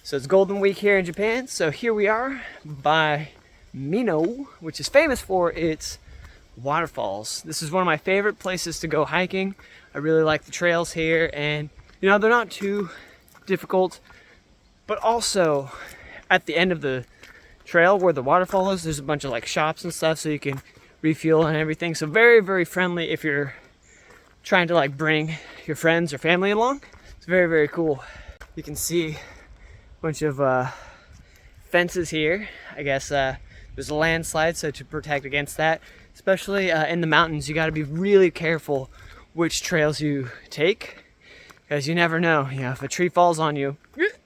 So it's Golden Week here in Japan. So here we are by Minoh, which is famous for its waterfalls. This is one of my favorite places to go hiking. I really like the trails here, and you know, they're not too difficult, but also at the end of the trail where the waterfall is, there's a bunch of like shops and stuff so you can refuel and everything. So very, very friendly if you're trying to like bring your friends or family along. It's very, very cool. You can see bunch of fences here. I guess there's a landslide, so to protect against that, especially in the mountains, you got to be really careful which trails you take, because you never know. You know, if a tree falls on you,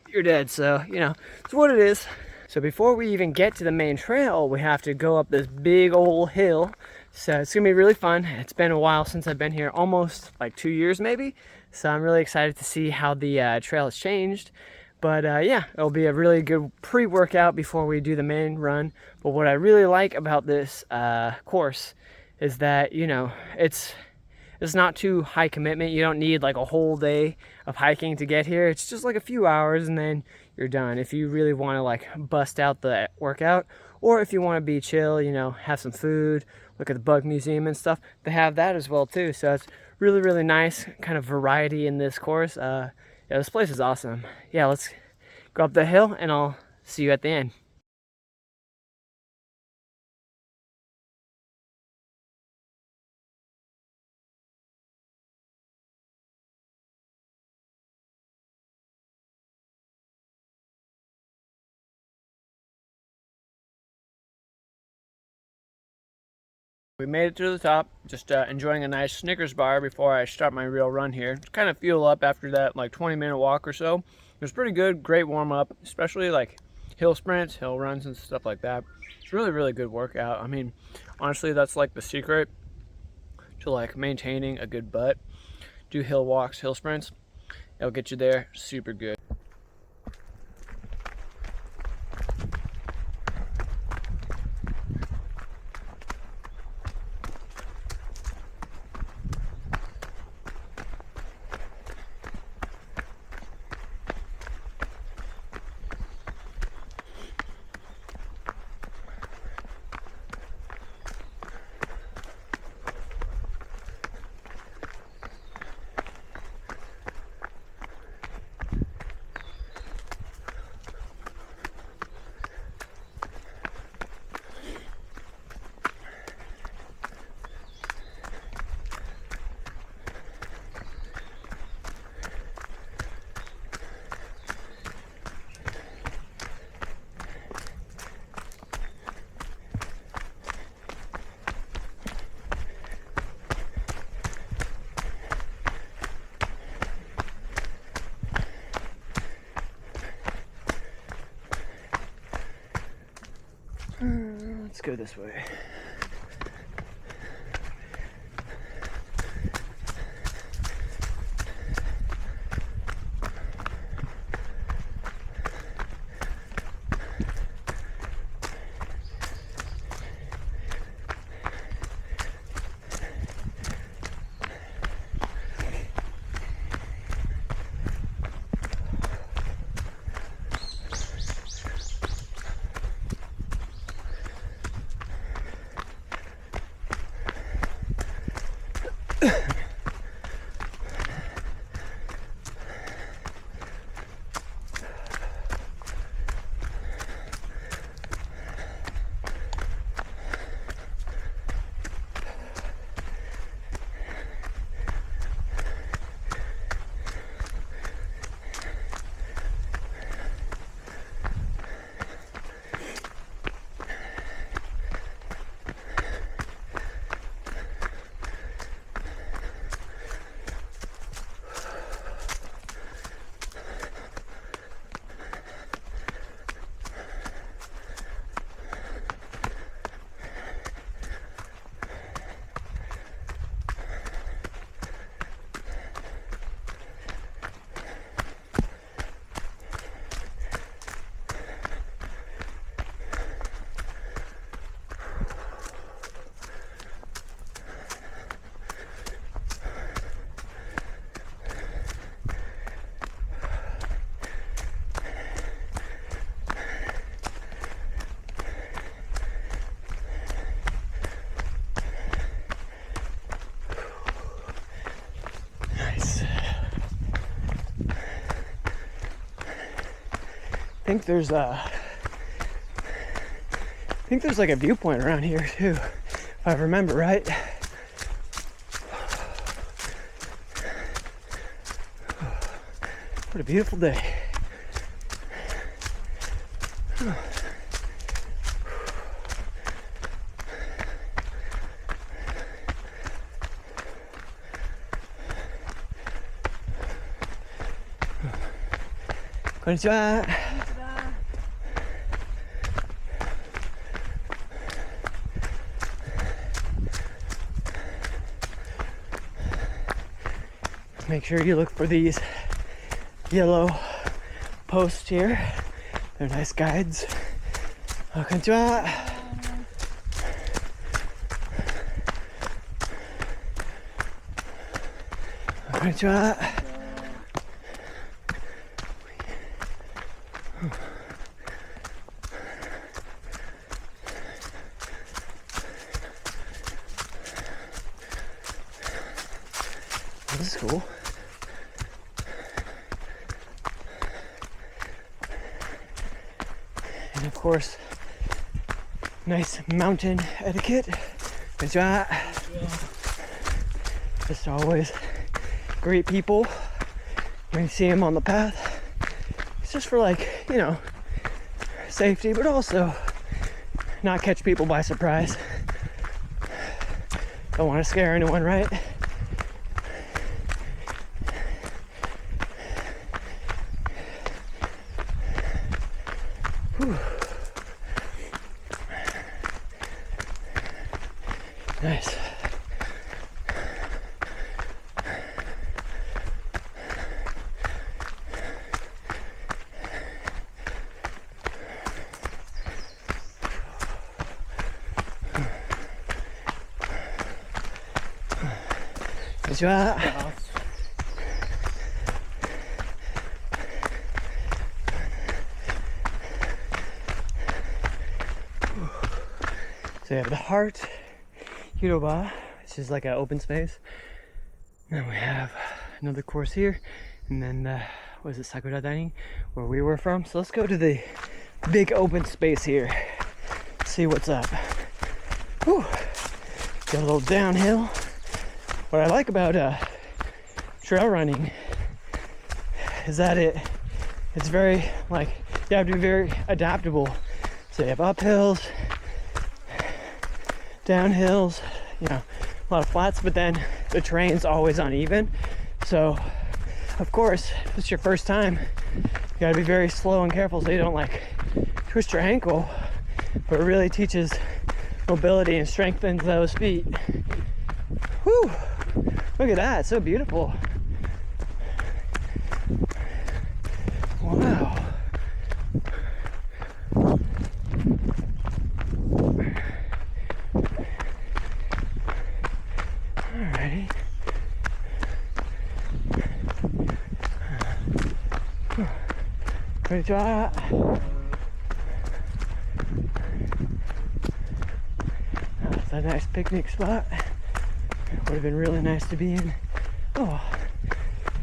you're dead. So you know, it's what it is. So before we even get to the main trail, we have to go up this big old hill. So it's gonna be really fun. It's been a while since I've been here, almost like 2 years maybe. So I'm really excited to see how the trail has changed. But yeah, it'll be a really good pre-workout before we do the main run. But what I really like about this course is that, you know, it's not too high commitment. You don't need like a whole day of hiking to get here. It's just like a few hours and then you're done. If you really want to like bust out the workout, or if you want to be chill, you know, have some food, look at the bug museum and stuff, they have that as well too. So it's really, really nice kind of variety in this course. Yeah, this place is awesome. Yeah, let's go up the hill and I'll see you at the end. We made it to the top, just enjoying a nice Snickers bar before I start my real run here. Just kind of fuel up after that like 20-minute walk or so. It was pretty good, great warm up, especially like hill sprints, hill runs and stuff like that. It's really, really good workout. I mean, honestly, that's like the secret to like maintaining a good butt. Do hill walks, hill sprints. It'll get you there super good. Let's go this way. think there's like a viewpoint around here too, if I remember right. What a beautiful day. Konnichiwa. Make sure you look for these yellow posts here. They're nice guides. Konnichiwa. Konnichiwa. This is cool. And of course, nice mountain etiquette. Good job. Just always great people when you see them on the path. It's just for, like, you know, safety, but also not catch people by surprise. Don't want to scare anyone, right? Whew. Nice. Konnichiwa. So we have the Heart Hiroba, which is like an open space. Then we have another course here, and then what is it, Sakura Dining, where we were from. So let's go to the big open space here, see what's up. Whew. Got a little downhill. What I like about trail running is that it's very, like, you have to be very adaptable. So you have uphills, downhills, you know, a lot of flats, but then the terrain's always uneven. So of course, if it's your first time, you gotta be very slow and careful so you don't, like, twist your ankle, but it really teaches mobility and strengthens those feet. Whew, look at that, it's so beautiful. Wow. Alrighty. Great job. That's a nice picnic spot. Would have been really nice to be in. Oh,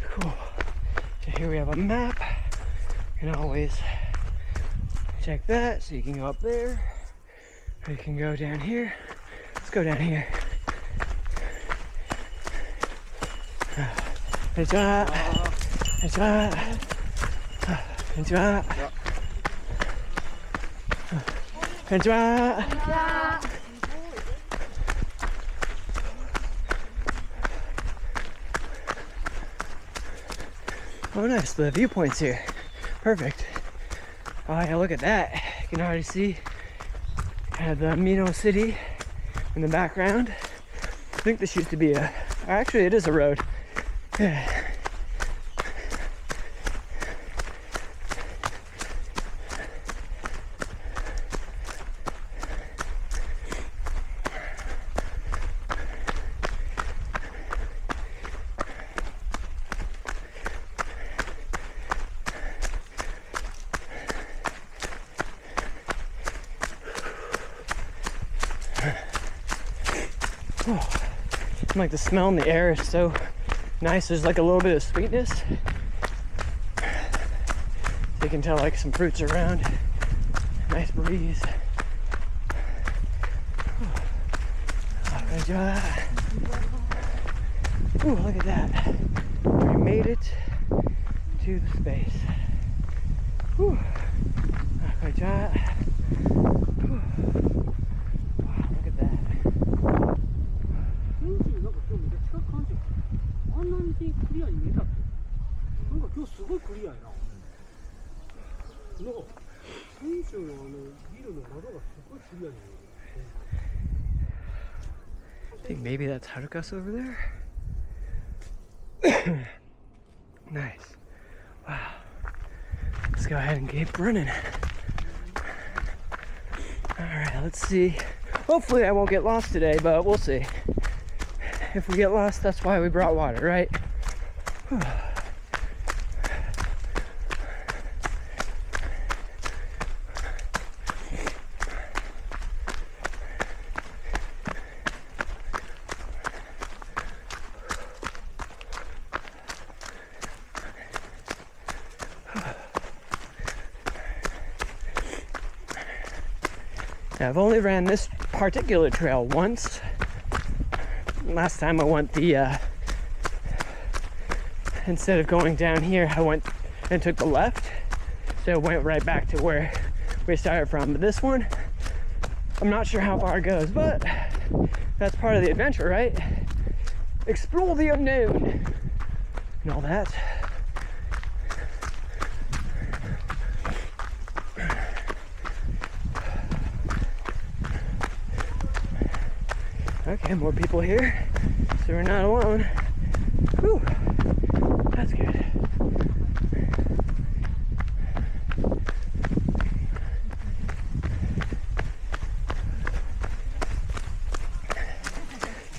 cool. So here we have a map. You can always check that, so you can go up there, or you can go down here. Let's go down here. Good job. Good job. Good job. Good job. Oh, nice, the viewpoints here. Perfect. Oh yeah, look at that. You can already see the Minoh city in the background. I think this used to be actually it is a road. Yeah. Oh, like the smell in the air is so nice. There's like a little bit of sweetness. You can tell like some fruits around. Nice breeze. Ooh, look at that. We made it to the space. Ooh. Wow, look at that. I think maybe that's Harukas over there. Nice. Wow. Let's go ahead and keep running. Alright, let's see. Hopefully I won't get lost today, but we'll see. If we get lost, that's why we brought water, right? Whew. I've only ran this particular trail once. Last time I went instead of going down here, I went and took the left. So I went right back to where we started from. But this one, I'm not sure how far it goes, but that's part of the adventure, right? Explore the unknown and all that. Okay, more people here, so we're not alone. Whew, that's good.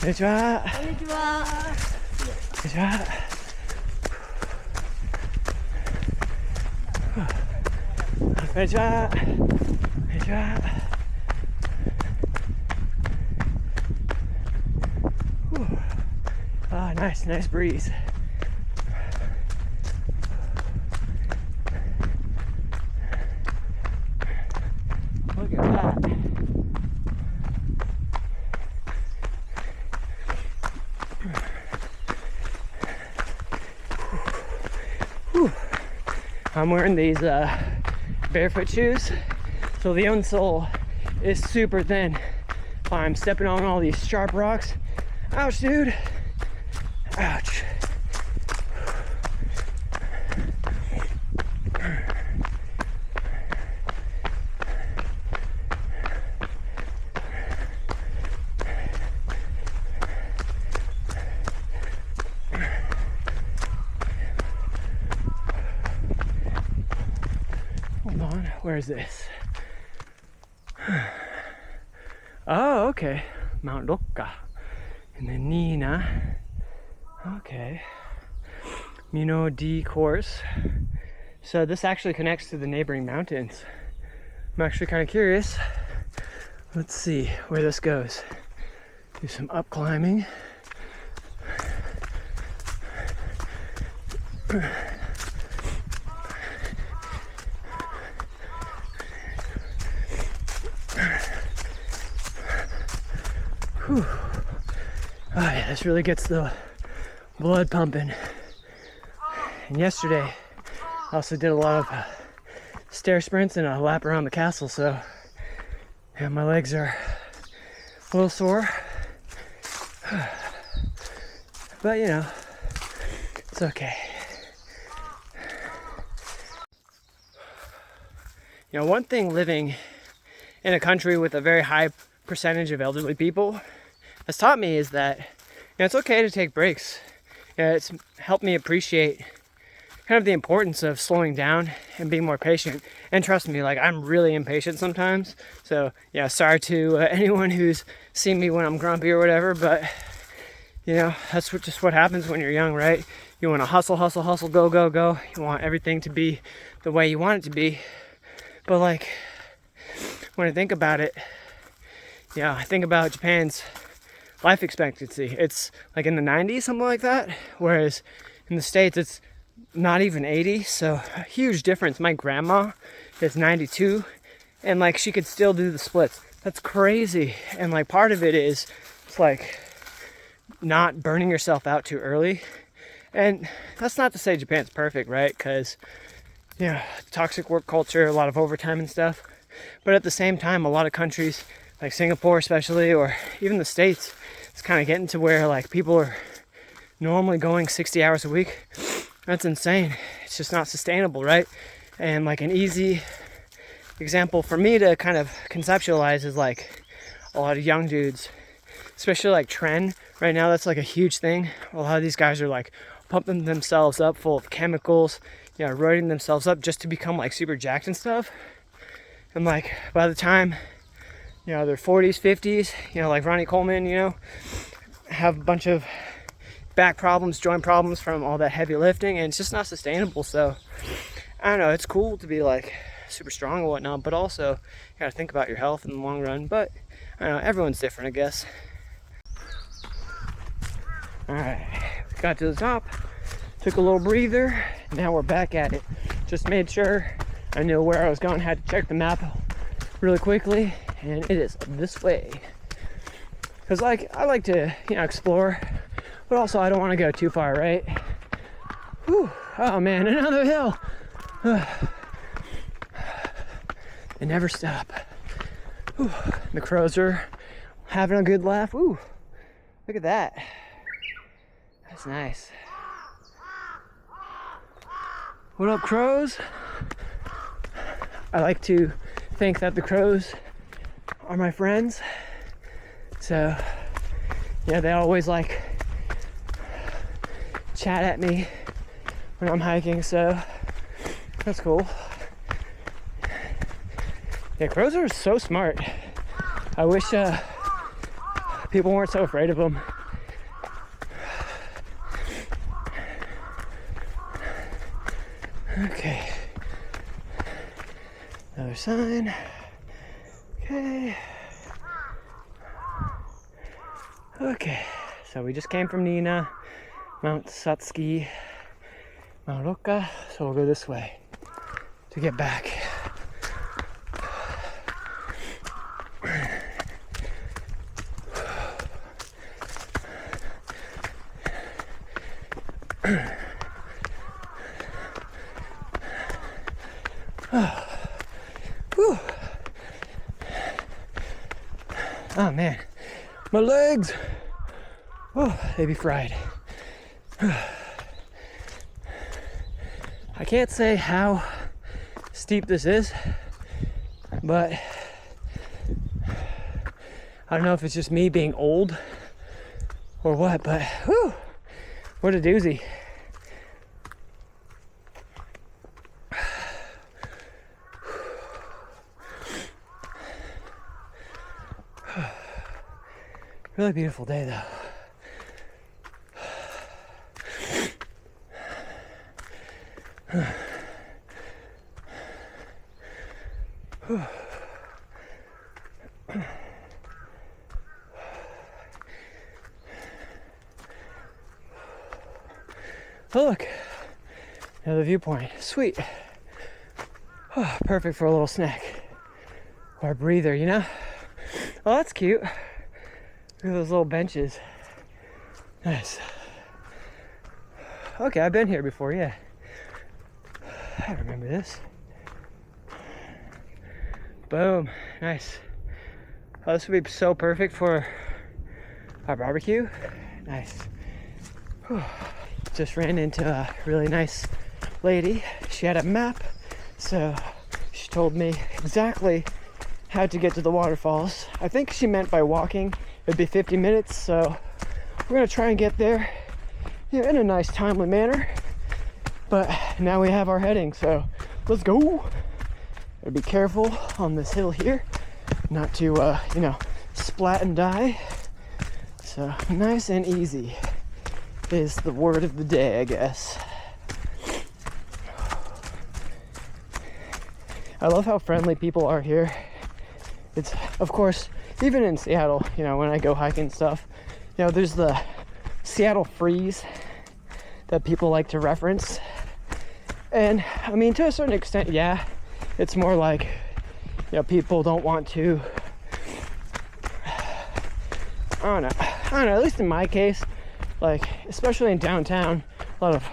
Konnichiwa. Konnichiwa. Konnichiwa. Konnichiwa. Konnichiwa. Ah, nice breeze. Look at that. Whew. I'm wearing these barefoot shoes, so the insole is super thin. I'm stepping on all these sharp rocks. Ouch, dude. Ouch. Hold on, where is this? Oh, okay. Mount Rokka. And then Nina. Okay. Minoh D course. So this actually connects to the neighboring mountains. I'm actually kind of curious. Let's see where this goes. Do some up climbing. Whew. Oh yeah, this really gets the blood pumping. And yesterday I also did a lot of stair sprints and a lap around the castle, so yeah, my legs are a little sore. But you know, it's okay. You know, one thing living in a country with a very high percentage of elderly people has taught me is that, you know, it's okay to take breaks. You know, it's helped me appreciate kind of the importance of slowing down and being more patient. And trust me, like, I'm really impatient sometimes. So yeah, sorry to anyone who's seen me when I'm grumpy or whatever, but you know, that's just what happens when you're young, right? You want to hustle, go. You want everything to be the way you want it to be. But like, when I think about it, yeah, I think about Japan's life expectancy. It's like in the 90s, something like that. Whereas in the States, it's not even 80, so a huge difference. My grandma is 92, and like she could still do the splits. That's crazy. And like part of it is it's like not burning yourself out too early. And that's not to say Japan's perfect, right? Because, you know, toxic work culture, a lot of overtime and stuff. But at the same time, a lot of countries, like Singapore especially, or even the States, it's kind of getting to where like people are normally going 60 hours a week. That's insane. It's just not sustainable, right? And like an easy example for me to kind of conceptualize is like a lot of young dudes, especially like trend right now. That's like a huge thing. A lot of these guys are like pumping themselves up full of chemicals, you know, roiding themselves up just to become like super jacked and stuff. And like by the time, you know, their 40s, 50s, you know, like Ronnie Coleman, you know, have a bunch of back problems, joint problems from all that heavy lifting, and it's just not sustainable. So I don't know, it's cool to be like super strong and whatnot, but also you gotta think about your health in the long run. But I don't know, everyone's different, I guess. All right, got to the top, took a little breather, now we're back at it. Just made sure I knew where I was going, had to check the map really quickly, and it is this way. Because like I like to, you know, explore, but also I don't want to go too far, right? Whew. Oh man, another hill. They never stop. Whew. The crows are having a good laugh. Ooh, look at that. That's nice. What up, crows? I like to think that the crows are my friends. So, yeah, they always like chat at me when I'm hiking, so that's cool. Yeah, crows are so smart. I wish people weren't so afraid of them. Okay. Another sign. Okay. Okay. So we just came from Nina, Mount Satsuki, Mount Roka. So we'll go this way to get back. Oh man, my legs, oh, they be fried. I can't say how steep this is, but I don't know if it's just me being old or what, but whew, what a doozy. Really beautiful day though. Oh look, another viewpoint. Sweet. Oh, perfect for a little snack or a breather, you know? Oh, that's cute. Look at those little benches. Nice. Okay, I've been here before, yeah. I remember this. Boom. Nice. Oh, this would be so perfect for our barbecue. Nice. Whew. Just ran into a really nice lady. She had a map, so she told me exactly how to get to the waterfalls. I think she meant by walking it'd be 50 minutes, so we're gonna try and get there, you know, in a nice timely manner. But now we have our heading, so let's go. Gotta be careful on this hill here, not to you know, splat and die. So nice and easy is the word of the day, I guess. I love how friendly people are here. It's, of course, even in Seattle, you know, when I go hiking and stuff, you know, there's the Seattle freeze that people like to reference. And I mean, to a certain extent, yeah, it's more like, you know, people don't want to, I don't know, at least in my case, like, especially in downtown, a lot of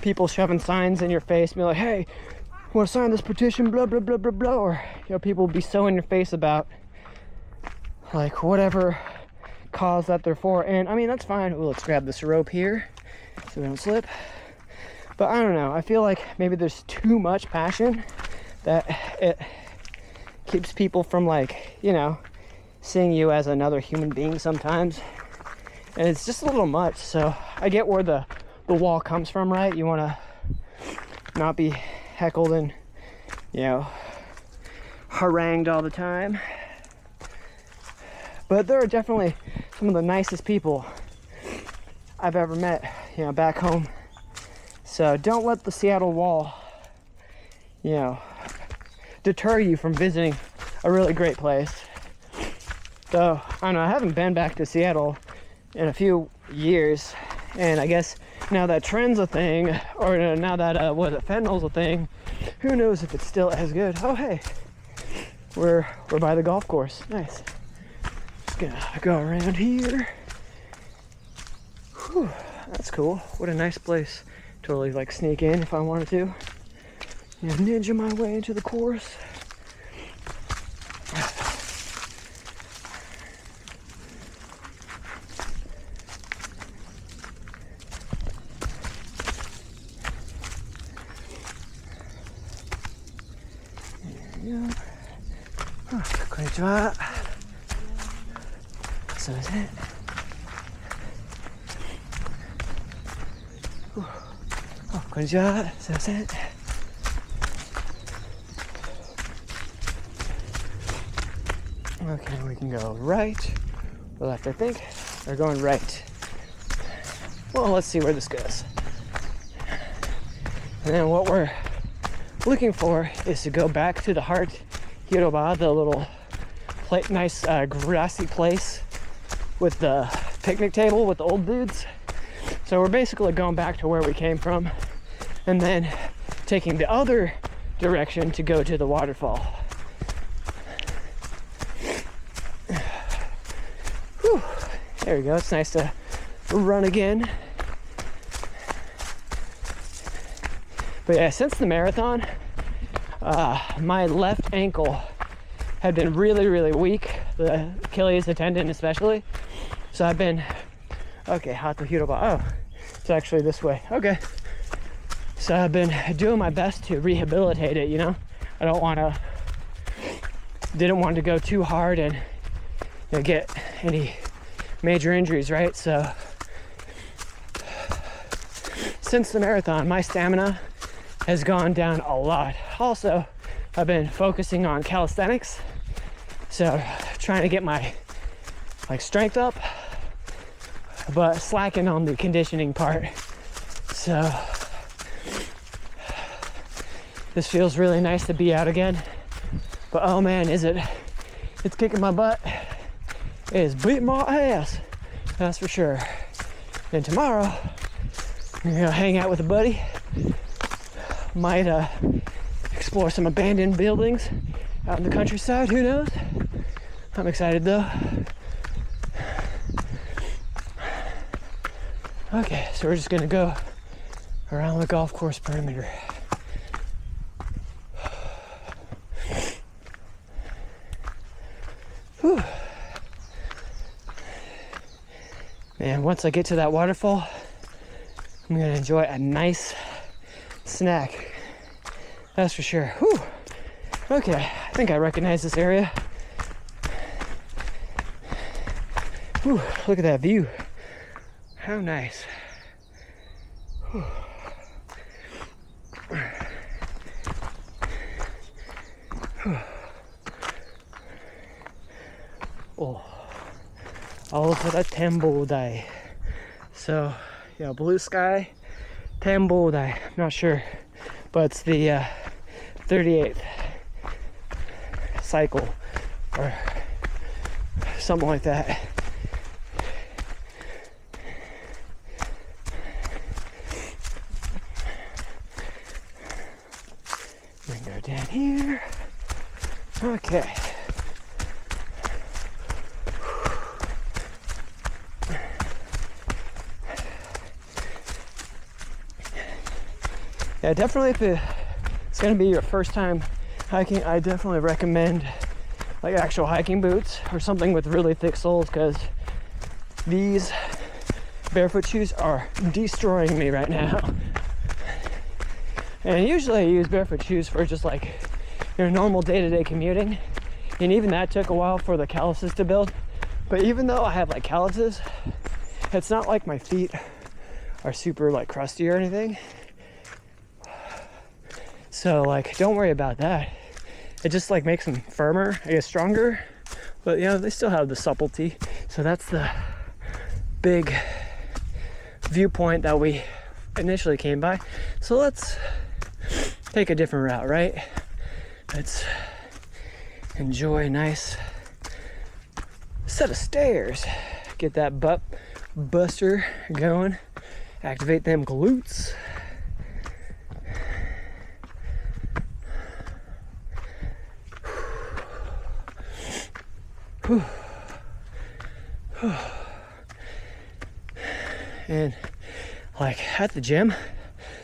people shoving signs in your face and be like, hey, want to sign this petition, blah, blah, blah, blah, blah, or, you know, people will be so in your face about, like, whatever cause that they're for. And I mean, that's fine. Ooh, let's grab this rope here so we don't slip. But I don't know, I feel like maybe there's too much passion that it keeps people from, like, you know, seeing you as another human being sometimes. And it's just a little much. So I get where the wall comes from, right? You want to not be heckled and, you know, harangued all the time. But there are definitely some of the nicest people I've ever met, you know, back home. So don't let the Seattle wall, you know, deter you from visiting a really great place. So, I don't know, I haven't been back to Seattle in a few years. And I guess now that trend's a thing, or now that, fentanyl's a thing, who knows if it's still as good. Oh, hey, we're by the golf course. Nice. Just gonna go around here. Whew, that's cool. What a nice place. Totally like sneak in if I wanted to. You know, ninja my way into the course. There you go. Oh, konnichiwa. So is it. Konnichiwa, sumimasen. Okay, we can go right or left, I think. We're going right. Well, let's see where this goes. And then what we're looking for is to go back to the Heart Hiroba, the little nice grassy place with the picnic table with the old dudes. So we're basically going back to where we came from, and then taking the other direction to go to the waterfall. Whew. There we go. It's nice to run again. But yeah, since the marathon, my left ankle had been really, really weak, the Achilles tendon especially. So I've been, okay, Hato Hiroba. Oh, it's actually this way. Okay. So I've been doing my best to rehabilitate it, you know? I didn't want to go too hard and, you know, get any major injuries, right? So since the marathon, my stamina has gone down a lot. Also, I've been focusing on calisthenics. So trying to get my strength up, but slacking on the conditioning part. So this feels really nice to be out again. But oh man, it's kicking my butt. It is beating my ass, that's for sure. And tomorrow, I'm gonna hang out with a buddy. Might explore some abandoned buildings out in the countryside, who knows? I'm excited though. Okay, so we're just gonna go around the golf course perimeter. Whew. And once I get to that waterfall, I'm gonna enjoy a nice snack. That's for sure. Whew. Okay, I think I recognize this area. Whew, look at that view. How nice. Whew. Whew. Oh, all for the Tembodai. So, yeah, blue sky, Tembodai. I'm not sure, but it's the 38th cycle or something like that. breather. Okay. Yeah, definitely if it's gonna be your first time hiking, I definitely recommend like actual hiking boots or something with really thick soles, because these barefoot shoes are destroying me right now. And usually I use barefoot shoes for just like your normal day-to-day commuting, and even that took a while for the calluses to build. But even though I have like calluses, it's not like my feet are super like crusty or anything. So like, don't worry about that. It just like makes them firmer, I guess stronger, but you know, they still have the supplety. So that's the big viewpoint that we initially came by. So let's take a different route, right? Let's enjoy a nice set of stairs. Get that butt buster going. Activate them glutes. And like at the gym,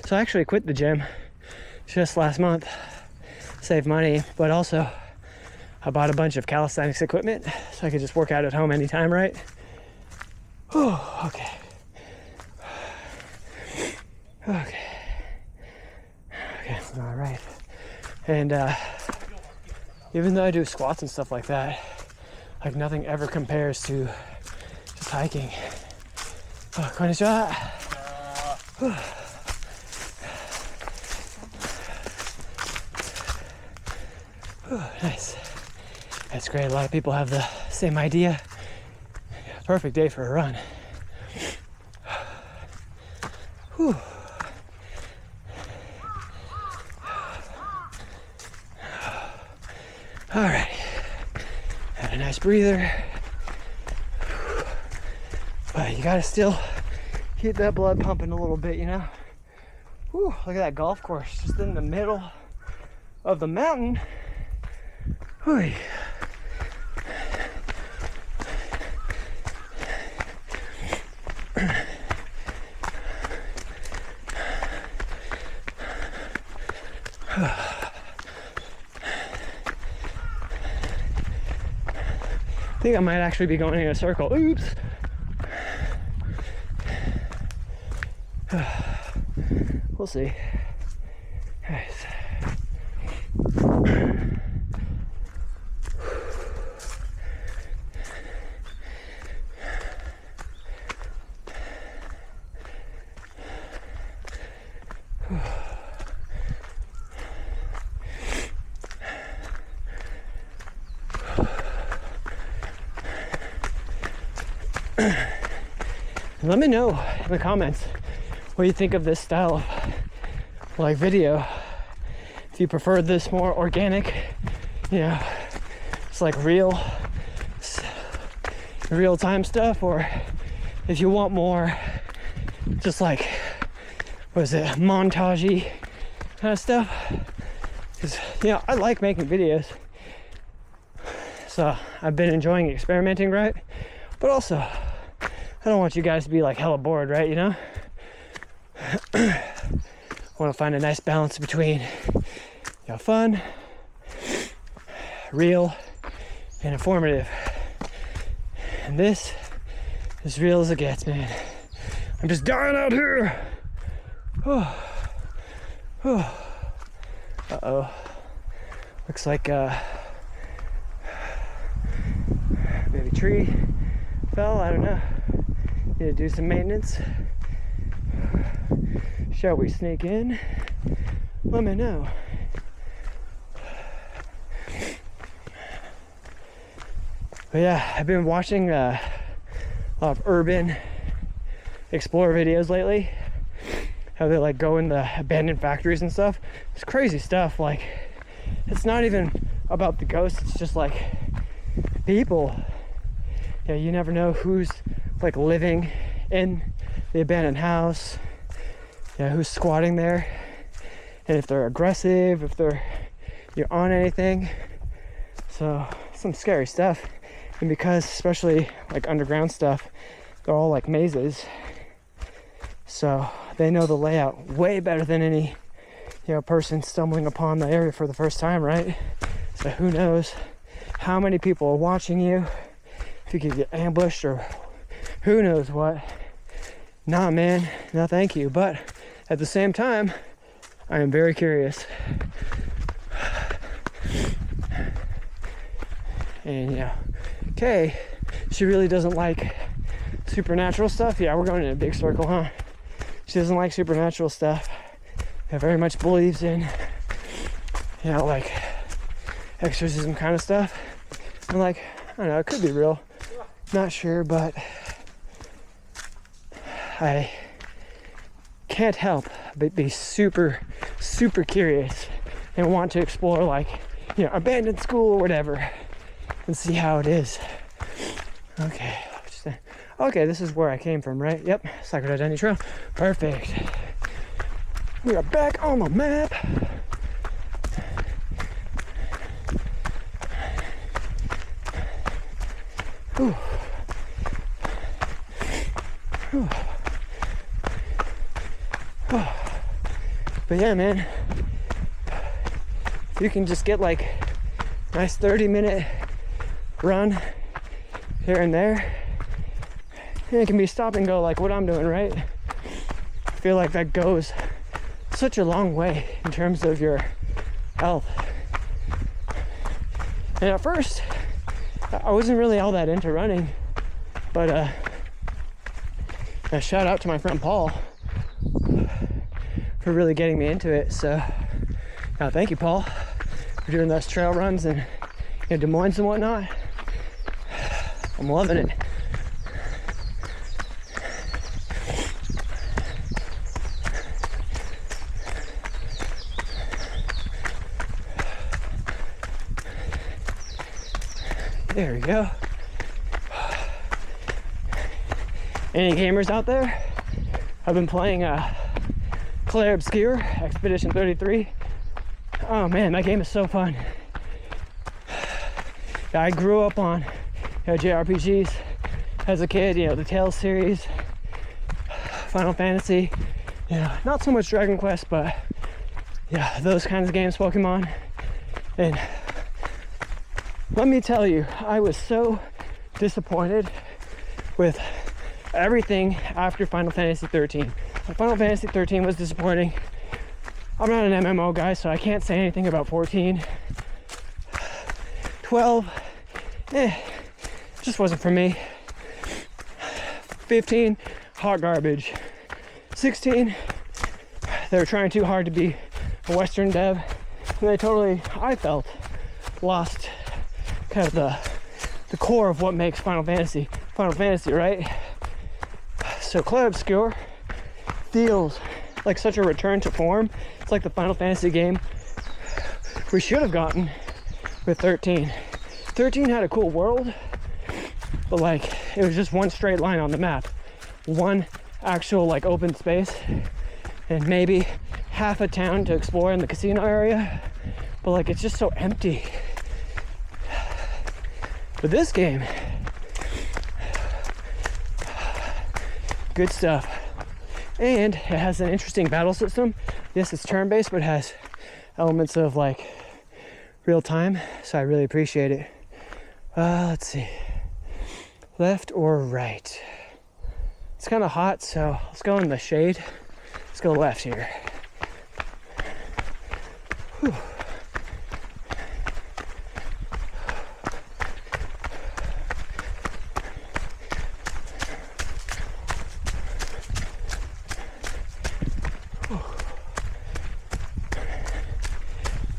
so I actually quit the gym just last month, save money, but also I bought a bunch of calisthenics equipment so I could just work out at home anytime, right? Whew, okay. All right. And even though I do squats and stuff like that, like nothing ever compares to just hiking. Oh, konnichiwa. Nice. That's great. A lot of people have the same idea. Perfect day for a run. Whew. All right. Had a nice breather. But you gotta still keep that blood pumping a little bit, you know? Whew, look at that golf course just in the middle of the mountain. Whew. I think I might actually be going in a circle. Oops. We'll see. Nice. Let me know in the comments what you think of this style of like video. If you prefer this more organic, you know, it's like real time stuff, or if you want more just like, what is it, montagey kind of stuff. Because, you know, I like making videos, so I've been enjoying experimenting, right? But also, I don't want you guys to be like hella bored, right? You know? I want to find a nice balance between, you know, fun, real, and informative. And this is real as it gets, man. I'm just dying out here. Uh-oh. Looks like maybe tree fell, I don't know. Need to do some maintenance. Shall we sneak in? Let me know. But yeah, I've been watching a lot of urban explorer videos lately. How they like go in the abandoned factories and stuff. It's crazy stuff. Like, it's not even about the ghosts, it's just like people. Yeah, you never know who's like living in the abandoned house. Yeah, who's squatting there, and if they're aggressive, if they're, you're on anything. So some scary stuff. And because especially like underground stuff, they're all like mazes. So they know the layout way better than any, person stumbling upon the area for the first time, right? So who knows how many people are watching you, if you could get ambushed or who knows what. Nah, man, no thank you. But at the same time, I am very curious. And yeah, Kay, she really doesn't like supernatural stuff. Yeah, we're going in a big circle, huh? She doesn't like supernatural stuff. Very much believes in, like exorcism kind of stuff. I'm like, I don't know, it could be real. Not sure, but I can't help but be super, super curious and want to explore, like, abandoned school or whatever and see how it is. Okay, this is where I came from, right? Yep, Sacred Identity Trail. Perfect. We are back on the map. Whew. Whew. But yeah, man, if you can just get like a nice 30-minute run here and there, and it can be stop and go like what I'm doing, right? I feel like that goes such a long way in terms of your health. And at first, I wasn't really all that into running, but a shout out to my friend Paul for really getting me into it. So thank you, Paul, for doing those trail runs in Des Moines and whatnot. I'm loving it. There we go. Any gamers out there? I've been playing Claire Obscure Expedition 33. Oh man, that game is so fun. I grew up on JRPGs as a kid, the Tales series, Final Fantasy, not so much Dragon Quest, but yeah, those kinds of games, Pokemon. And let me tell you, I was so disappointed with everything after Final Fantasy 13. Final Fantasy 13 was disappointing. I'm not an MMO guy, so I can't say anything about 14. 12, just wasn't for me. 15, hot garbage. 16, they were trying too hard to be a Western dev, and they totally, I felt, lost kind of the core of what makes Final Fantasy, right? So Clair Obscur feels like such a return to form. It's like the Final Fantasy game we should have gotten with 13. 13 had a cool world, but like it was just one straight line on the map, one actual like open space, and maybe half a town to explore in the casino area, but like it's just so empty. But this game, good stuff. And it has an interesting battle system. Yes, it's turn-based, but it has elements of like real time, so I really appreciate it. Let's see, left or right? It's kind of hot, so let's go in the shade. Let's go left here. Whew.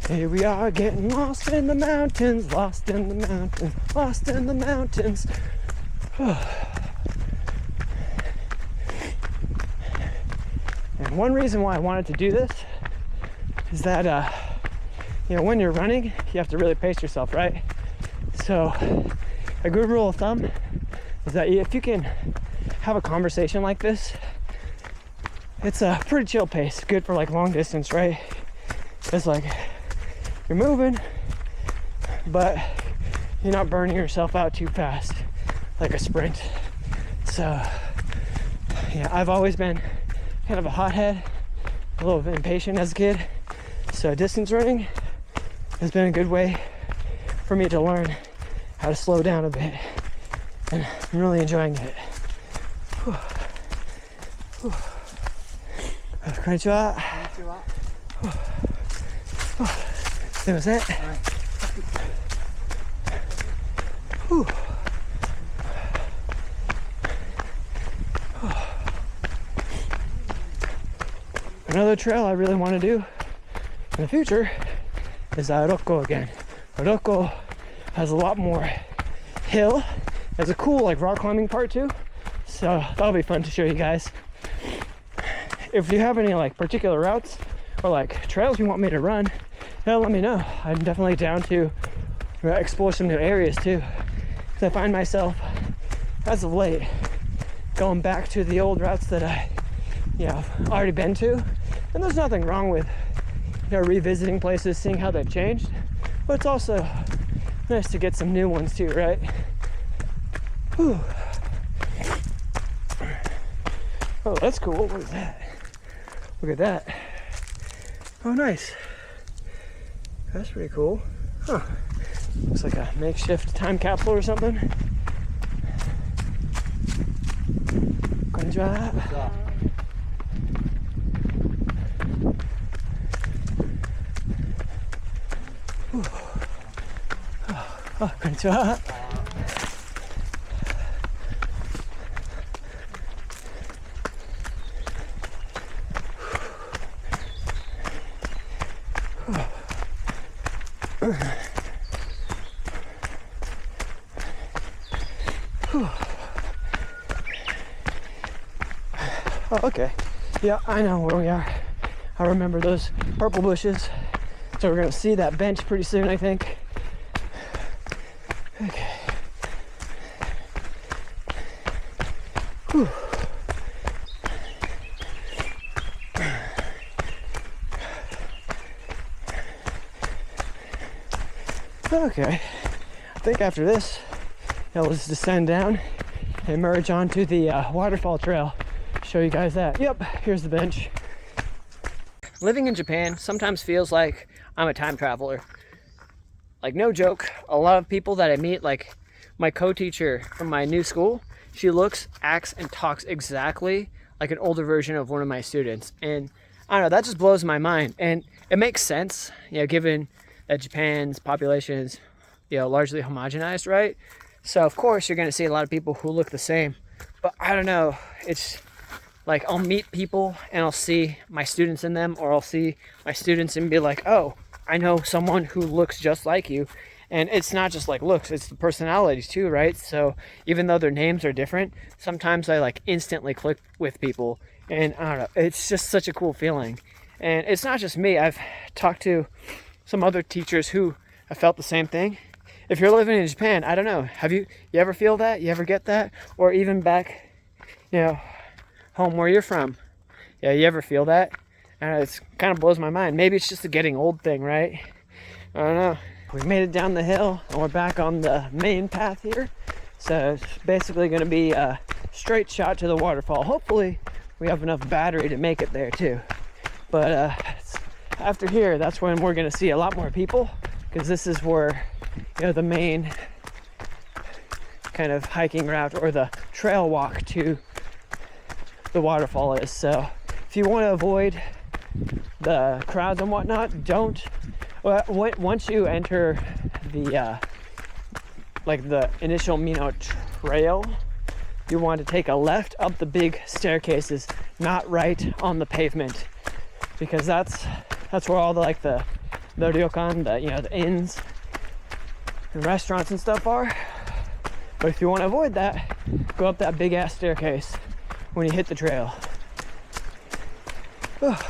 Here we are getting lost in the mountains, lost in the mountains, lost in the mountains. And one reason why I wanted to do this is that, when you're running, you have to really pace yourself, right? So a good rule of thumb is that if you can have a conversation like this, it's a pretty chill pace, good for like long distance, right? It's like you're moving, but you're not burning yourself out too fast like a sprint. So yeah, I've always been kind of a hothead, a little bit impatient as a kid. So distance running has been a good way for me to learn how to slow down a bit. And I'm really enjoying it. Whew. Whew. Konnichiwa. That was it. Whew. Another trail I really want to do in the future is Oroko again. Oroko has a lot more hill. Has a cool like rock climbing part too. So that'll be fun to show you guys. If you have any like particular routes or like trails you want me to run, let me know. I'm definitely down to explore some new areas too. Because I find myself, as of late, going back to the old routes that I've already been to. And there's nothing wrong with revisiting places, seeing how they've changed. But it's also nice to get some new ones too, right? Whew. Oh, that's cool. What is that? Look at that. Oh, nice. That's pretty cool. Huh. Looks like a makeshift time capsule or something. Konnichiwa. Oh, konnichiwa. Oh, okay. Yeah, I know where we are. I remember those purple bushes. So we're gonna see that bench pretty soon, I think. Okay. Whew. Okay. I think after this, let's descend down and merge onto the waterfall trail. Show you guys that. Yep, here's the bench. Living in Japan sometimes feels like I'm a time traveler. Like, no joke, a lot of people that I meet, like my co-teacher from my new school, she looks, acts, and talks exactly like an older version of one of my students. And I don't know, that just blows my mind. And it makes sense, given that Japan's population is, largely homogenized, right? So of course you're gonna see a lot of people who look the same. But I don't know, it's like I'll meet people and I'll see my students in them, or I'll see my students and be like, oh, I know someone who looks just like you. And it's not just like looks, it's the personalities too, right? So even though their names are different, sometimes I like instantly click with people. And I don't know, it's just such a cool feeling. And it's not just me. I've talked to some other teachers who have felt the same thing. If you're living in Japan, I don't know, have you ever feel that? You ever get that? Or even back, home where you're from. Yeah, you ever feel that? It kind of blows my mind. Maybe it's just a getting old thing, right? I don't know. We made it down the hill and we're back on the main path here. So it's basically going to be a straight shot to the waterfall. Hopefully we have enough battery to make it there too. But after here, that's when we're going to see a lot more people, because this is where the main kind of hiking route or the trail walk to the waterfall is. So if you want to avoid the crowds and whatnot, don't. Once you enter the the initial Minoh trail, you want to take a left up the big staircases, not right on the pavement, because that's where all the ryokan, the inns and restaurants and stuff are. But if you want to avoid that, go up that big ass staircase when you hit the trail. But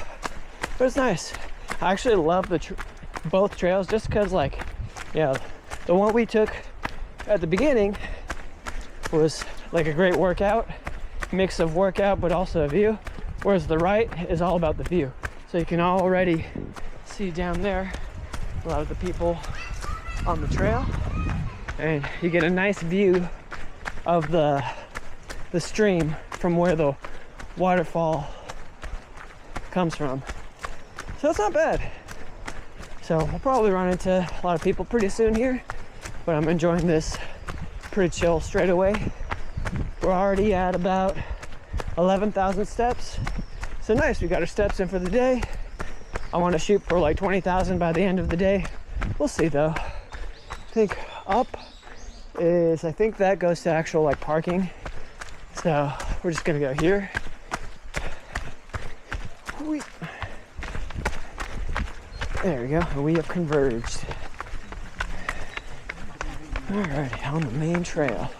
it's nice. I actually love both trails, just because the one we took at the beginning was like a great workout, mix of workout but also a view, whereas the right is all about the view. So you can already see down there a lot of the people on the trail, and you get a nice view of the stream from where the waterfall comes from. So it's not bad. So we'll probably run into a lot of people pretty soon here, but I'm enjoying this pretty chill straight away. We're already at about 11,000 steps. So nice, we got our steps in for the day. I want to shoot for like 20,000 by the end of the day. We'll see though. I think up is, I think that goes to actual like parking. So we're just gonna go here. There we go, we have converged. Alrighty, on the main trail.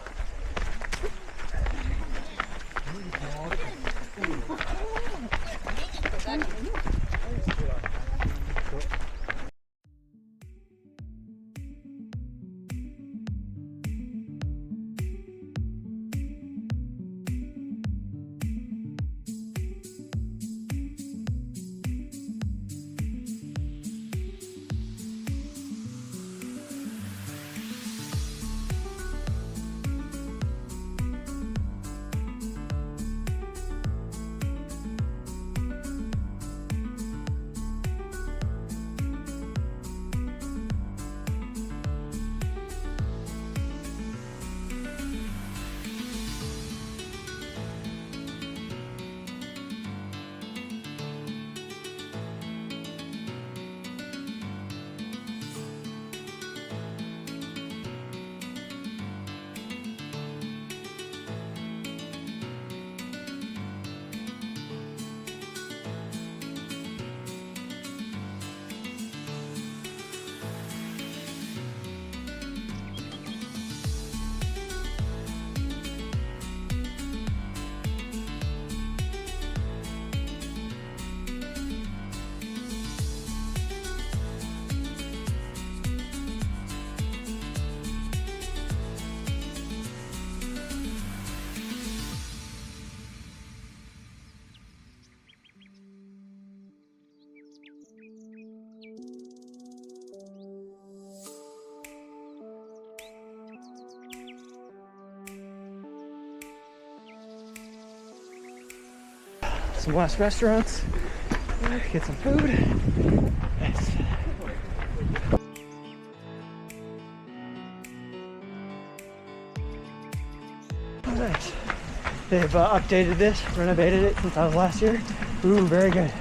Some last restaurants, get some food. Nice. Oh, nice. They've updated this, renovated it since I was last year. Ooh, very good.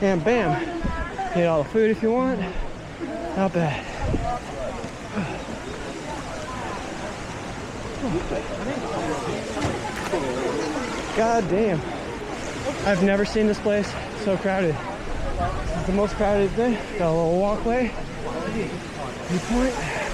And bam, get all the food if you want. Not bad. God damn. I've never seen this place so crowded. This is the most crowded thing. Got a little walkway. Viewpoint.